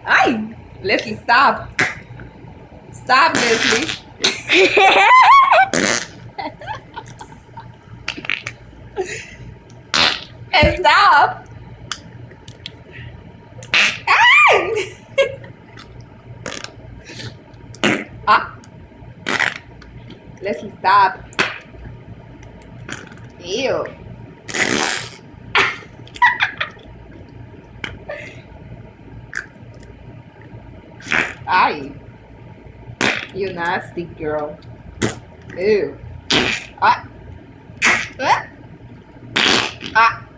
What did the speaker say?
Ay, Leslie, stop. Stop, Leslie. Stop. Ay! Ah, Leslie, stop. Ew. Ay, you nasty girl. Ew. Ah. Ah. Ah.